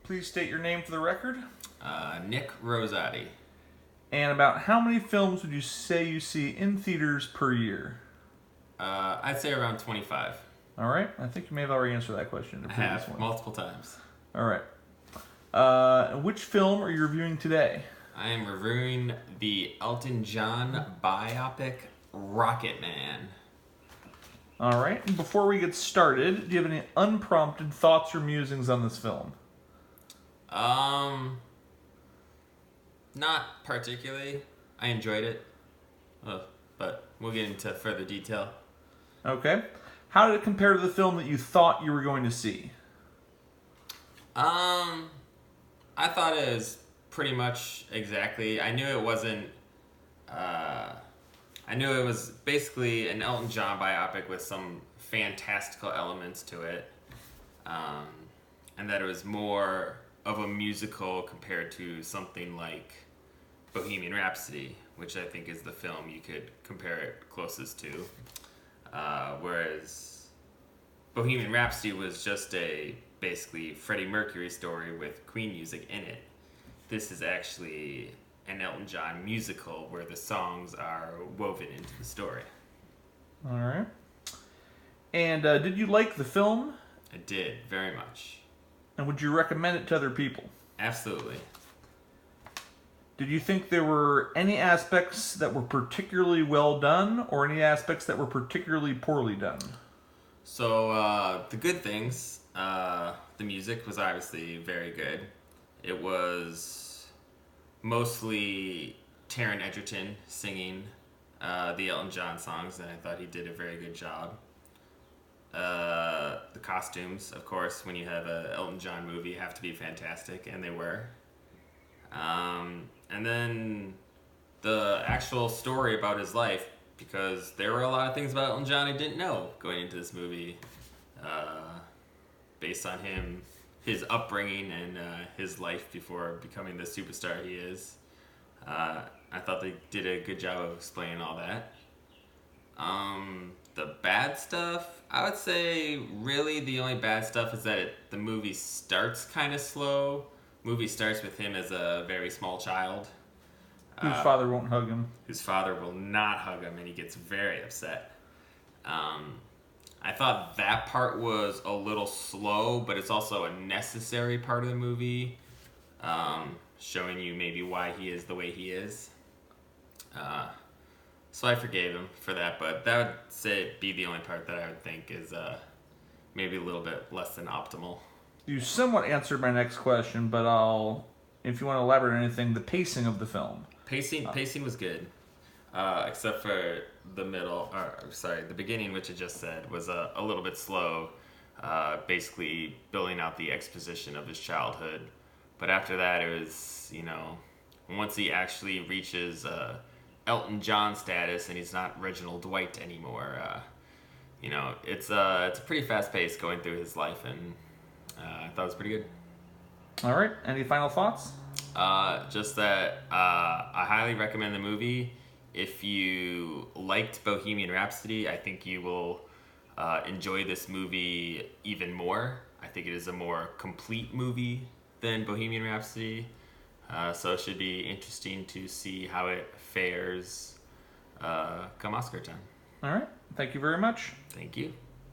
Please state your name for the record. Nick Rosati. And about how many films would you say you see in theaters per year? I'd say around 25. All right. I think you may have already answered that question. I have, multiple times. All right. Which film are you reviewing today? I am reviewing the Elton John biopic, Rocketman. All right. And before we get started, do you have any unprompted thoughts or musings on this film? Not particularly. I enjoyed it, but we'll get into further detail. Okay. How did it compare to the film that you thought you were going to see? I thought it was pretty much exactly. I knew it wasn't. I knew it was basically an Elton John biopic with some fantastical elements to it, and that it was more of a musical compared to something like Bohemian Rhapsody, which I think is the film you could compare it closest to. Whereas Bohemian Rhapsody was just a basically Freddie Mercury story with Queen music in it. This is actually an Elton John musical where the songs are woven into the story. All right. And did you like the film? I did, very much. And would you recommend it to other people? Absolutely. Did you think there were any aspects that were particularly well done or any aspects that were particularly poorly done? So, the good things, the music was obviously very good. It was mostly Taron Egerton singing the Elton John songs, and I thought he did a very good job. The costumes, of course, when you have an Elton John movie, have to be fantastic, and they were. And then the actual story about his life, because there were a lot of things about Elton John I didn't know going into this movie, based on his upbringing and his life before becoming the superstar he is. I thought they did a good job of explaining all that. The bad stuff, I would say really the only bad stuff is that the movie starts kind of slow. Movie starts with him as a very small child. Whose father won't hug him. Whose father will not hug him, and he gets very upset. I thought that part was a little slow, but it's also a necessary part of the movie, showing you maybe why he is the way he is. So I forgave him for that, but that would be the only part that I would think is maybe a little bit less than optimal. You somewhat answered my next question, but if you want to elaborate on anything, the pacing of the film. Pacing was good, except for the beginning, which I just said, was a little bit slow, basically building out the exposition of his childhood. But after that, it was, once he actually reaches Elton John status and he's not Reginald Dwight anymore, it's a pretty fast pace going through his life, and I thought it was pretty good. All right. Any final thoughts? Just that I highly recommend the movie. If you liked Bohemian Rhapsody, I think you will enjoy this movie even more. I think it is a more complete movie than Bohemian Rhapsody. So it should be interesting to see how it fares come Oscar time. All right. Thank you very much. Thank you.